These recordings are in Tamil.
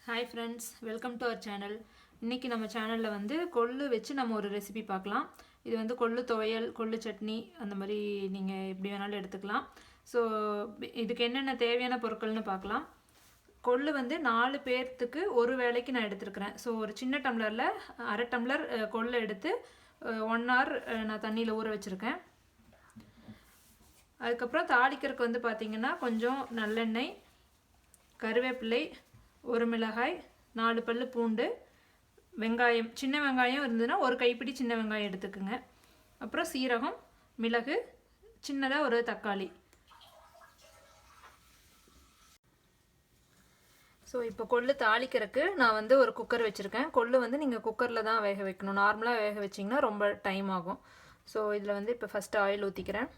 Hi friends, welcome to our channel. இன்றைக்கி நம்ம சேனலில் வந்து கொள்ளு வச்சு நம்ம ஒரு ரெசிபி பார்க்கலாம். இது வந்து கொள்ளு துவையல், கொள்ளு சட்னி, அந்த மாதிரி நீங்கள் எப்படி வேணாலும் எடுத்துக்கலாம். ஸோ இதுக்கு என்னென்ன தேவையான பொருட்கள்னு பார்க்கலாம். கொள்ளு வந்து 4 பேர்த்துக்கு ஒரு வேளைக்கு நான் எடுத்துருக்கிறேன். ஸோ ஒரு சின்ன டம்ளரில் அரை டம்ளர் கொள்ளு எடுத்து 1 hour நான் தண்ணியில் ஊற வச்சுருக்கேன். அதுக்கப்புறம் தாளிக்கிறதுக்கு வந்து பார்த்திங்கன்னா கொஞ்சம் நல்லெண்ணெய், கருவேப்பிலை, ஒரு மிளகாய், 4 பல்லு பூண்டு, வெங்காயம், சின்ன வெங்காயம் இருந்ததுன்னா ஒரு கைப்பிடி சின்ன வெங்காயம் எடுத்துக்குங்க. அப்புறம் சீரகம், மிளகு, சின்னதாக ஒரு தக்காளி. ஸோ இப்போ கொள்ளு தாளிக்கிறதுக்கு நான் வந்து ஒரு குக்கர் வச்சுருக்கேன். கொள்ளு வந்து நீங்கள் குக்கரில் தான் வேக வைக்கணும். நார்மலாக வேக வச்சிங்கன்னா ரொம்ப டைம் ஆகும். ஸோ இதில் வந்து இப்போ ஃபஸ்ட்டு ஆயில் ஊற்றிக்கிறேன்.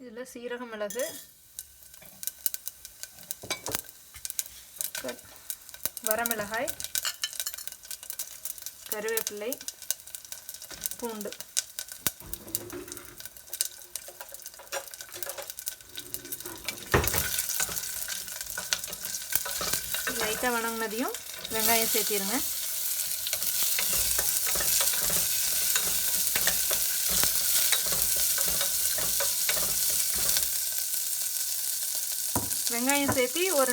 இதில் சீரக, மிளகு, வரமிளகாய், கருவேப்பிலை, பூண்டு. லைட்டாக வணங்கினதையும் வெங்காயம் சேர்த்திடுங்க. வெங்காயம் சேர்த்து ஒரு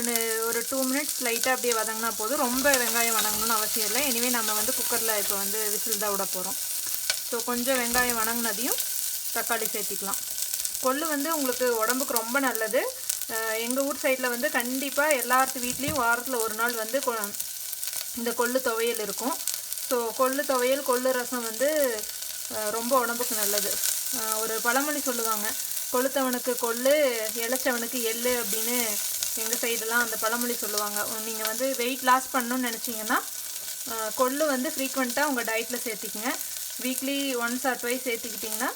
2 minutes லைட்டாக அப்படியே வதங்கினா போதும். ரொம்ப வெங்காயம் வதங்கணும்னு அவசியம் இல்லை. எனிவே நம்ம வந்து குக்கரில் இப்போ வந்து விசில் தான் விட போகிறோம். ஸோ கொஞ்சம் வெங்காயம் வதங்கினதையும் தக்காளி சேர்த்திக்கலாம். கொள்ளு வந்து உங்களுக்கு உடம்புக்கு ரொம்ப நல்லது. எங்கள் ஊர் சைடில் வந்து கண்டிப்பாக எல்லாத்து வீட்லேயும் வாரத்தில் ஒரு நாள் வந்து இந்த கொள்ளு துவையல் இருக்கும். ஸோ கொள்ளு துவையல், கொள்ளு ரசம் வந்து ரொம்ப உடம்புக்கு நல்லது. ஒரு பழமொழி சொல்லுவாங்க, கொளுத்தவனுக்கு கொள்ளு, இளைச்சவனுக்கு எள்ளு அப்படின்னு எங்கள் சைடெல்லாம் அந்த பழமொழி சொல்லுவாங்க. நீங்கள் வந்து வெயிட் லாஸ் பண்ணணும்னு நினச்சிங்கன்னா கொள்ளு வந்து ஃப்ரீக்வெண்ட்டாக உங்கள் டயட்டில் சேர்த்திக்கங்க. வீக்லி 1 or 2 சேர்த்துக்கிட்டிங்கன்னா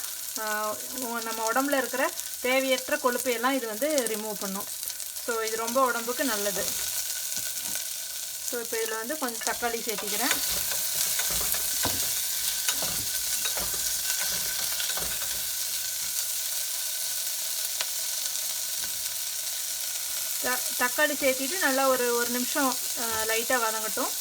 நம்ம உடம்புல இருக்கிற தேவையற்ற கொழுப்பையெல்லாம் இது வந்து ரிமூவ் பண்ணும். ஸோ இது ரொம்ப உடம்புக்கு நல்லது. ஸோ இப்போ இதில் வந்து கொஞ்சம் தக்காளி சேர்த்திக்கிறேன். தக்காளி சேர்த்திட்டு நல்லா ஒரு நிமிஷம் லைட்டாக வதங்கட்டும்.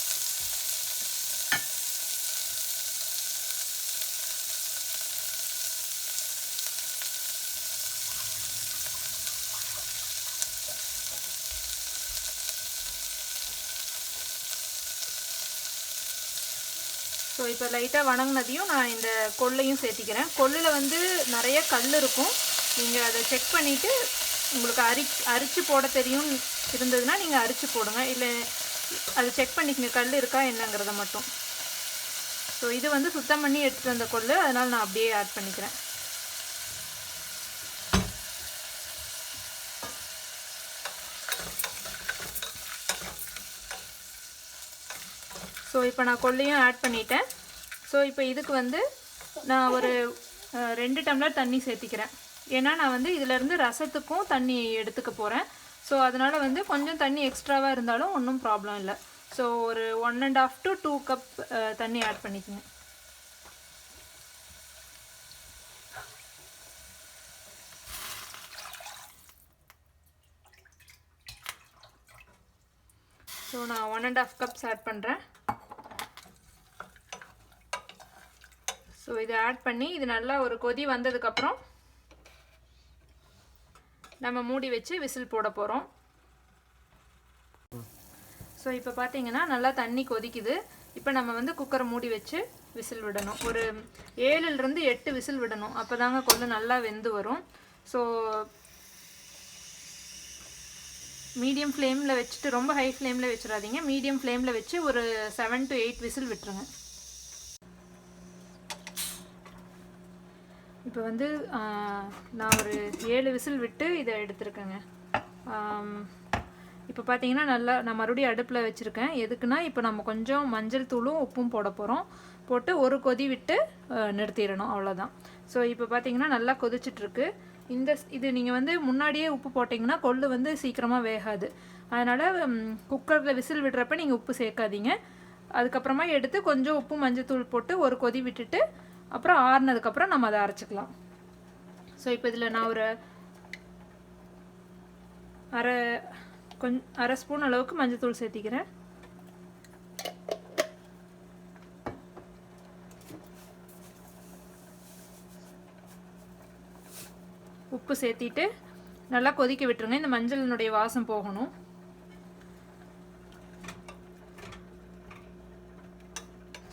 ஸோ இப்போ லைட்டாக வணங்கினதையும் நான் இந்த கொள்ளையும் சேர்த்திக்கிறேன். கொள்ளில் வந்து நிறைய கல் இருக்கும். நீங்கள் அதை செக் பண்ணிவிட்டு உங்களுக்கு அரிச்சு போட தெரியும் இருந்ததுன்னா நீங்கள் அரிச்சு போடுங்க. இல்லை அதை செக் பண்ணிக்கங்க கல் இருக்கா என்னங்கிறத மட்டும். ஸோ இது வந்து சுத்தம் பண்ணி எடுத்துகிட்டு வந்த கொள்ளு, அதனால் நான் அப்படியே ஆட் பண்ணிக்கிறேன். ஸோ இப்போ நான் கொள்ளையும் ஆட் பண்ணிட்டேன். ஸோ இப்போ இதுக்கு வந்து நான் ஒரு 2 டம்ளர் தண்ணி சேர்த்திக்கிறேன். ஏன்னா நான் வந்து இதிலேருந்து ரசத்துக்கும் தண்ணி எடுத்துக்க போகிறேன். ஸோ அதனால் வந்து கொஞ்சம் தண்ணி எக்ஸ்ட்ராவாக இருந்தாலும் ஒன்றும் ப்ராப்ளம் இல்லை. ஸோ ஒரு 1.5 to 2 cup தண்ணி ஆட் பண்ணிக்கோங்க. ஸோ நான் 1.5 cups ஆட் பண்ணுறேன். ஸோ இதை ஆட் பண்ணி இது நல்லா ஒரு கொதி வந்ததுக்கப்புறம் நம்ம மூடி வச்சு விசில் போட போகிறோம். ஸோ இப்போ பார்த்தீங்கன்னா நல்லா தண்ணி கொதிக்குது. இப்போ நம்ம வந்து குக்கரை மூடி வச்சு விசில் விடணும். ஒரு 7 to 8 விசில் விடணும். அப்போ தாங்க கொள்ளு நல்லா வெந்து வரும். ஸோ மீடியம் ஃப்ளேமில் வச்சுட்டு ரொம்ப ஹை ஃப்ளேமில் வச்சிடாதீங்க. மீடியம் ஃப்ளேமில் வச்சு ஒரு 7 to 8 விசில் விட்டுருங்க. இப்போ வந்து நான் ஒரு 7 விசில் விட்டு இதை எடுத்துருக்கேங்க. இப்போ பார்த்தீங்கன்னா நல்லா நான் மறுபடியும் அடுப்பில் வச்சுருக்கேன். எதுக்குன்னா இப்போ நம்ம கொஞ்சம் மஞ்சள் தூளும் உப்பும் போட போகிறோம். போட்டு ஒரு கொதி விட்டு நிறுத்திடணும், அவ்வளோதான். ஸோ இப்போ பார்த்தீங்கன்னா நல்லா கொதிச்சிட்ருக்கு. இது நீங்கள் வந்து முன்னாடியே உப்பு போட்டிங்கன்னா கொள்ளு வந்து சீக்கிரமாக வேகாது. அதனால் குக்கரில் விசில் விடுறப்ப நீங்கள் உப்பு சேர்க்காதீங்க. அதுக்கப்புறமா எடுத்து கொஞ்சம் உப்பு மஞ்சத்தூள் போட்டு ஒரு கொதி விட்டுட்டு அப்புறம் ஆறுனதுக்கப்புறம் நம்ம அதை அரைச்சிக்கலாம். ஸோ இப்போ இதில் நான் ஒரு அரை ஸ்பூன் அளவுக்கு மஞ்சத்தூள் சேர்த்திக்கிறேன். உப்பு சேர்த்திட்டு நல்லா கொதிக்க விட்டுருங்க. இந்த மஞ்சளினுடைய வாசம் போகணும்.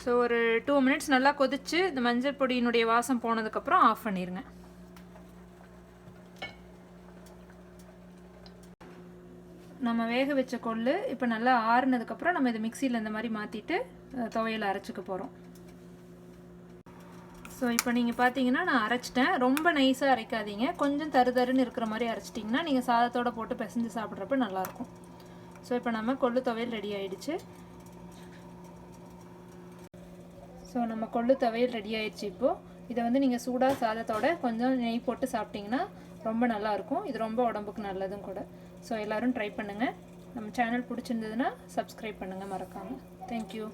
ஸோ ஒரு 2 மினிட்ஸ் நல்லா கொதிச்சு இந்த மஞ்சள் பொடியினுடைய வாசம் போனதுக்கப்புறம் ஆஃப் பண்ணிடுங்க. நம்ம வேக வச்ச கொள்ளு இப்போ நல்லா ஆறுனதுக்கப்புறம் நம்ம இதை மிக்சியில் இந்த மாதிரி மாற்றிட்டு துவையல் அரைச்சிக்க போகிறோம். ஸோ இப்போ நீங்கள் பார்த்தீங்கன்னா நான் அரைச்சிட்டேன். ரொம்ப நைஸாக அரைக்காதீங்க, கொஞ்சம் தருன்னு இருக்கிற மாதிரி அரைச்சிட்டிங்கன்னா நீங்கள் சாதத்தோடு போட்டு பிசைஞ்சு சாப்பிட்றப்ப நல்லாயிருக்கும். ஸோ இப்போ நம்ம கொள்ளு துவையல் ரெடி ஆகிடுச்சு. ஸோ நம்ம கொள்ளு துவையல் ரெடி ஆயிடுச்சு. இப்போது இதை வந்து நீங்கள் சூடாக சாதத்தோட கொஞ்சம் நெய் போட்டு சாப்பிட்டிங்கன்னா ரொம்ப நல்லாயிருக்கும். இது ரொம்ப உடம்புக்கு நல்லதும் கூட. ஸோ எல்லோரும் ட்ரை பண்ணுங்கள். நம்ம சேனல் பிடிச்சிருந்ததுன்னா சப்ஸ்கிரைப் பண்ணுங்கள் மறக்காமல். தேங்க்யூ.